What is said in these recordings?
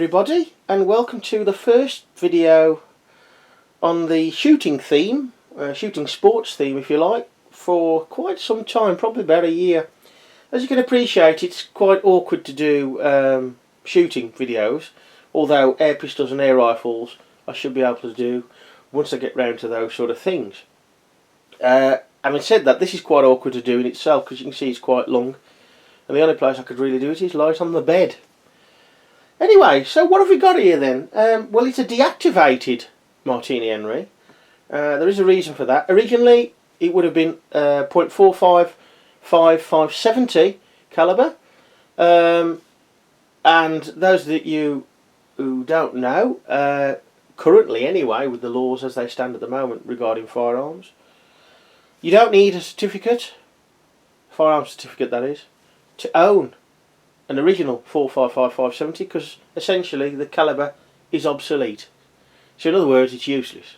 everybody, and welcome to the first video on the shooting theme, shooting sports theme if you like, for quite some time, probably about a year. As you can appreciate, it's quite awkward to do shooting videos, although air pistols and air rifles I should be able to do once I get round to those sort of things. Having said that, this is quite awkward to do in itself because you can see it's quite long, and the only place I could really do it is lie on the bed. Anyway, so what have we got here then? Well, it's a deactivated Martini Henry. There is a reason for that. Originally, it would have been .45 570 caliber, and those of you who don't know, currently anyway, with the laws as they stand at the moment regarding firearms, you don't need a certificate, firearms certificate that is, to own an original .455 570, because essentially the caliber is obsolete. So in other words, it's useless.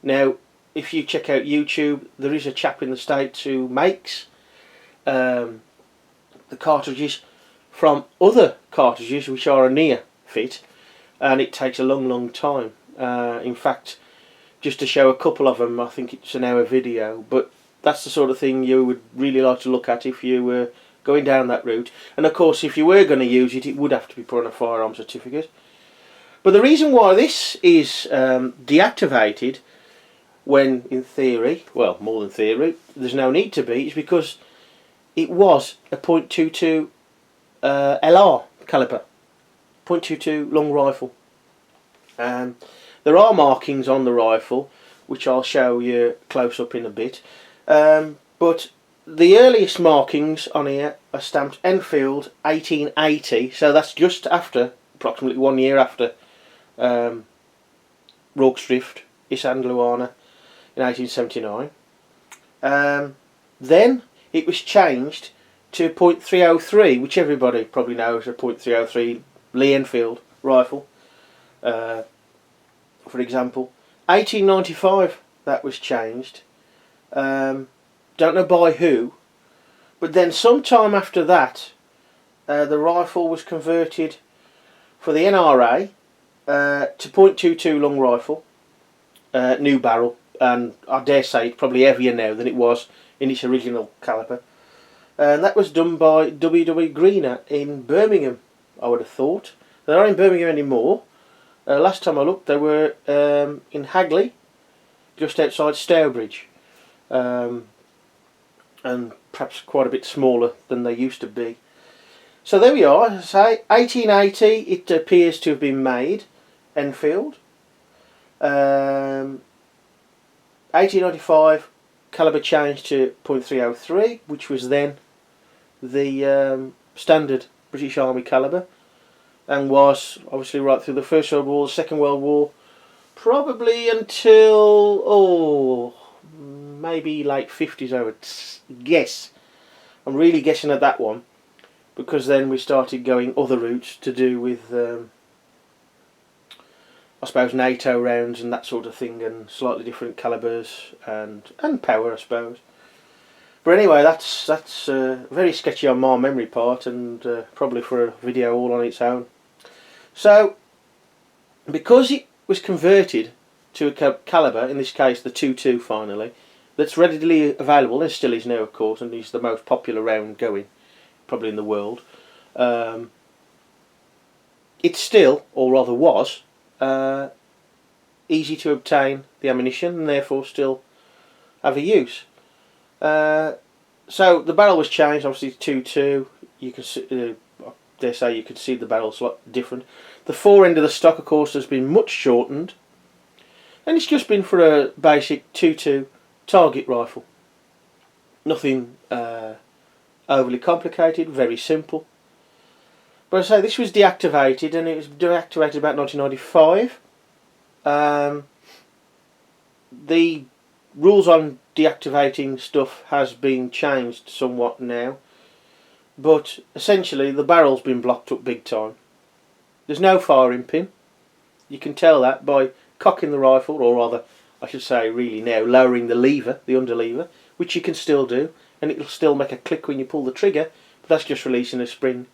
Now, if you check out YouTube, there is a chap in the States who makes the cartridges from other cartridges which are a near fit, and it takes a long time. In fact, just to show a couple of them, I think it's an hour video, but that's the sort of thing you would really like to look at if you were going down that route. And of course, if you were going to use it, it would have to be put on a firearm certificate. But the reason why this is deactivated, when in theory, well, more than theory, there's no need to be, is because it was a .22 LR caliber, .22 long rifle. There are markings on the rifle which I'll show you close up in a bit, but the earliest markings on here are stamped Enfield 1880, so that's just after, approximately 1 year after Rorke's Drift, Anglo-Zulu in 1879. Then it was changed to .303, which everybody probably knows, a .303 Lee Enfield rifle, for example. 1895 that was changed. Don't know by who, but then sometime after that, the rifle was converted for the NRA to .22 long rifle, new barrel, and I dare say it's probably heavier now than it was in its original caliber. And that was done by W.W. Greener in Birmingham, I would have thought. They're not in Birmingham anymore. Last time I looked, they were in Hagley, just outside Stourbridge. And perhaps quite a bit smaller than they used to be. So there we are, as I say, 1880 it appears to have been made, Enfield. 1895 caliber changed to .303, which was then the standard British Army caliber, and was obviously right through the First World War, the Second World War, probably until, maybe late 50s I would guess. I'm really guessing at that one, because then we started going other routes to do with I suppose NATO rounds and that sort of thing, and slightly different calibers and power, I suppose. But anyway, that's very sketchy on my memory part, and probably for a video all on its own. So because it was converted to a caliber, in this case the .22 finally, that's readily available, and still is now of course, and is the most popular round going probably in the world. It's still, or rather was, easy to obtain the ammunition, and therefore still have a use. So the barrel was changed, obviously to .22. You can see, I dare say you could see the barrel's a lot different. The fore end of the stock of course has been much shortened, and it's just been for a basic .22 target rifle. Nothing overly complicated, very simple. But I say this was deactivated, and it was deactivated about 1995. The rules on deactivating stuff has been changed somewhat now, but essentially the barrel's been blocked up big time. There's no firing pin. You can tell that by cocking the rifle, or rather I should say really now lowering the lever, the under lever, which you can still do, and it'll still make a click when you pull the trigger, but that's just releasing a spring.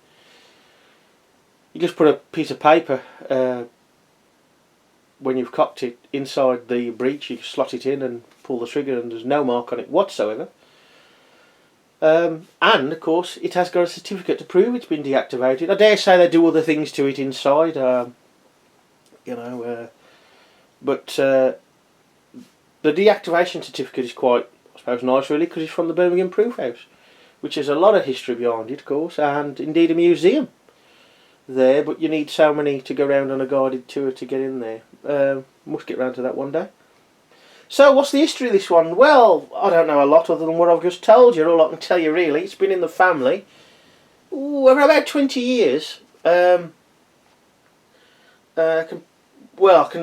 You just put a piece of paper when you've cocked it inside the breech. You slot it in and pull the trigger, and there's no mark on it whatsoever. And of course it has got a certificate to prove it's been deactivated. I dare say they do other things to it inside, you know, but the deactivation certificate is quite, I suppose, nice really, because it's from the Birmingham Proof House, which has a lot of history behind it, of course, and indeed a museum there, but you need so many to go around on a guided tour to get in there. Must get round to that one day. So what's the history of this one? Well, I don't know a lot other than what I've just told you. All I can tell you really, it's been in the family over about 20 years. I can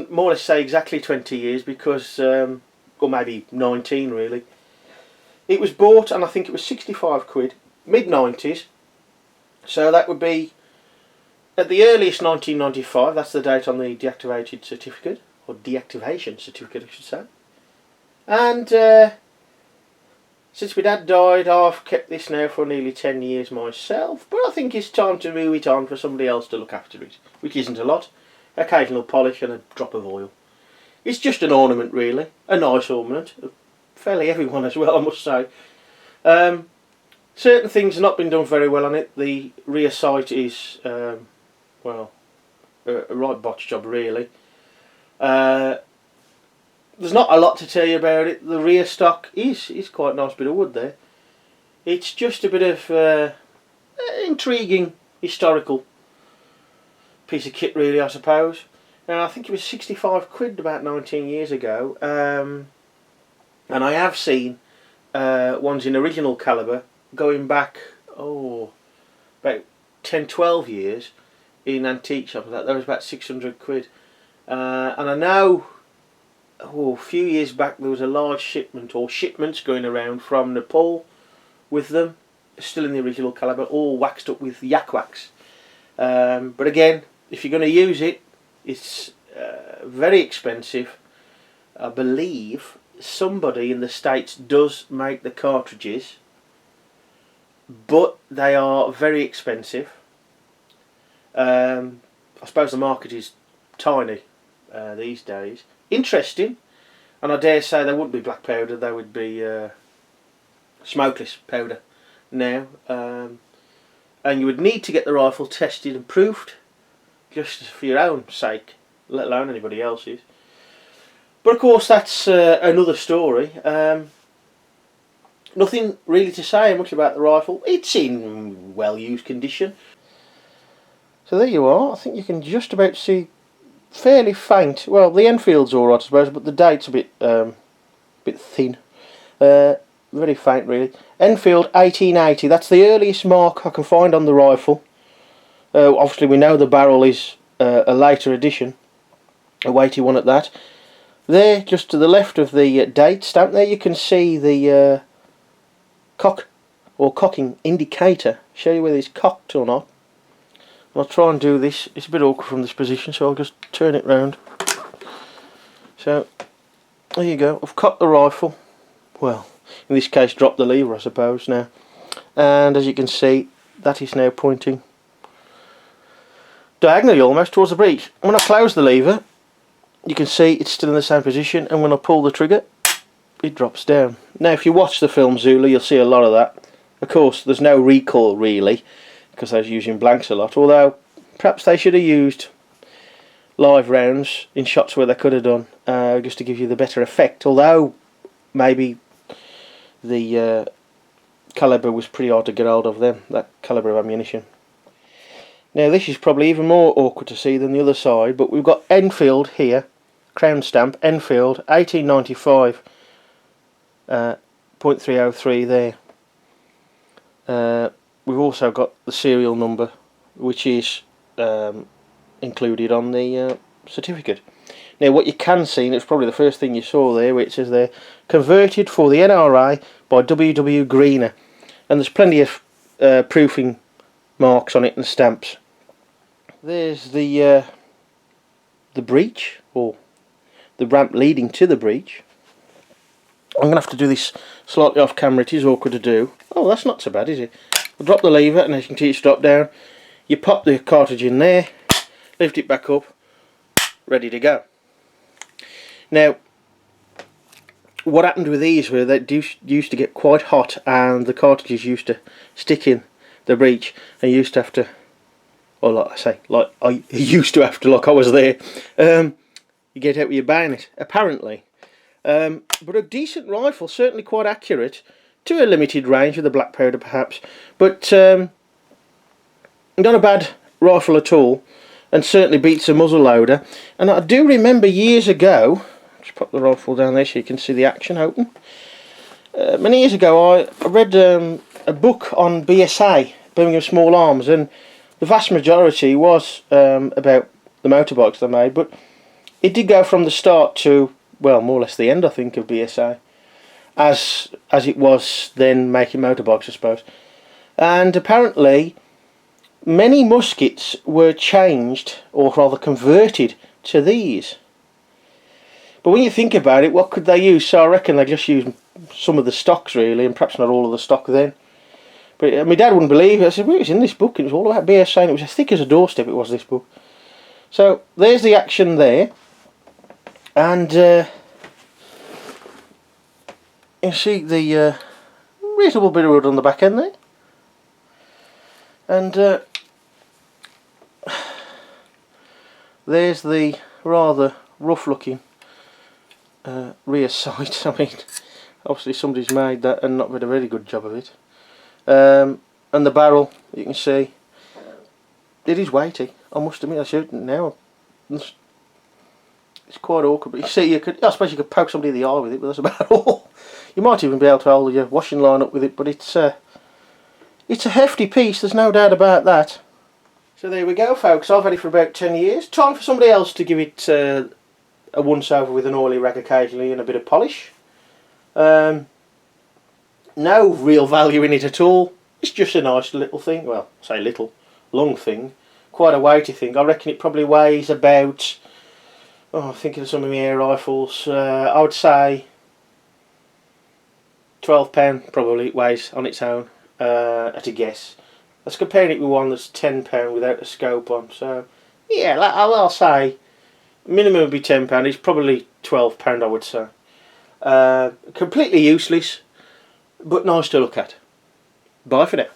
more or less say exactly 20 years because, or maybe 19 really. It was bought, and I think it was 65 quid, mid-90s. So that would be at the earliest 1995, that's the date on the deactivated certificate, or deactivation certificate I should say. And since my dad died, I've kept this now for nearly 10 years myself, but I think it's time to move it on for somebody else to look after it, which isn't a lot. Occasional polish and a drop of oil. It's just an ornament really, a nice ornament, a fairly heavy one as well I must say. Certain things have not been done very well on it. The rear sight is, well, a right botch job really. There's not a lot to tell you about it. The rear stock is quite a nice bit of wood there. It's just a bit of intriguing historical piece of kit really, I suppose. Now I think it was 65 quid about 19 years ago, and I have seen ones in original calibre going back about 10-12 years in antique shops. That was about 600 quid, and I know a few years back there was a large shipment or shipments going around from Nepal with them, still in the original calibre, all waxed up with yak wax. But again, if you're going to use it, it's very expensive. I believe somebody in the States does make the cartridges, but they are very expensive. I suppose the market is tiny these days. Interesting, and I dare say they wouldn't be black powder, they would be smokeless powder now, and you would need to get the rifle tested and proofed just for your own sake, let alone anybody else's. But of course that's another story. Nothing really to say much about the rifle. It's in well used condition. So there you are. I think you can just about see fairly faint. Well, the Enfield's alright I suppose, but the date's a bit thin. Very faint really. Enfield 1880, that's the earliest mark I can find on the rifle. Obviously we know the barrel is a later edition, a weighty one at that. There, just to the left of the date stamp there, you can see the cock or cocking indicator, show you whether it's cocked or not. I'll try and do this. It's a bit awkward from this position, so I'll just turn it round. So there you go. I've cocked the rifle. Well, in this case, dropped the lever, I suppose now. And as you can see, that is now pointing diagonally almost towards the breech. When I close the lever, you can see it's still in the same position, and when I pull the trigger, it drops down. Now, if you watch the film Zulu, you'll see a lot of that. Of course, there's no recoil really, because I was using blanks a lot, although perhaps they should have used live rounds in shots where they could have done, just to give you the better effect, although maybe the calibre was pretty hard to get hold of then, that calibre of ammunition. Now this is probably even more awkward to see than the other side, but we've got Enfield here, crown stamp, Enfield 1895, .303 there. We've also got the serial number, which is included on the certificate. Now what you can see, and it's probably the first thing you saw there, where it says there, converted for the NRA by W. Greener, and there's plenty of proofing marks on it and stamps. There's the breech, or the ramp leading to the breech. I'm going to have to do this slightly off camera, it is awkward to do. Oh, that's not so bad, is it? I'll drop the lever, and as you can see it's dropped down. You pop the cartridge in there, lift it back up, ready to go. Now, what happened with these were they used to get quite hot, and the cartridges used to stick in the breech, and you used to have to, or like I say, like I used to have to, like I was there, you get out with your bayonet, apparently. But a decent rifle, certainly quite accurate, to a limited range with a black powder perhaps, but not a bad rifle at all, and certainly beats a muzzle loader. And I do remember years ago, just pop the rifle down there so you can see the action open. Many years ago I read a book on BSA, Birmingham Small Arms, and the vast majority was about the motorbikes they made, but it did go from the start to, well, more or less the end, I think, of BSA, as it was then making motorbikes, I suppose. And apparently many muskets were changed, or rather converted, to these. But when you think about it, what could they use? So I reckon they just used some of the stocks really, and perhaps not all of the stock then. But my dad wouldn't believe it. I said, well, it was in this book, and it was all about BSA, and it was as thick as a doorstep, it was, this book. So there's the action there. And you see the reasonable bit of wood on the back end there. And there's the rather rough looking rear sight. I mean, obviously somebody's made that and not did a very good job of it. And the barrel, you can see, it is weighty, I must admit. I shoot it now. It's quite awkward, but you see, I suppose you could poke somebody in the eye with it, but that's about all. You might even be able to hold your washing line up with it, but it's a hefty piece, there's no doubt about that. So there we go, folks. I've had it for about 10 years. Time for somebody else to give it a once over with an oily rag occasionally and a bit of polish. No real value in it at all. It's just a nice little thing. Well, say little, long thing. Quite a weighty thing. I reckon it probably weighs about, oh, I'm thinking of some of my air rifles, I would say £12 probably it weighs on its own, at a guess. Let's compare it with one that's £10 without a scope on. So yeah, I'll say minimum would be £10. It's probably £12, I would say. Completely useless, but nice to look at. Bye for now.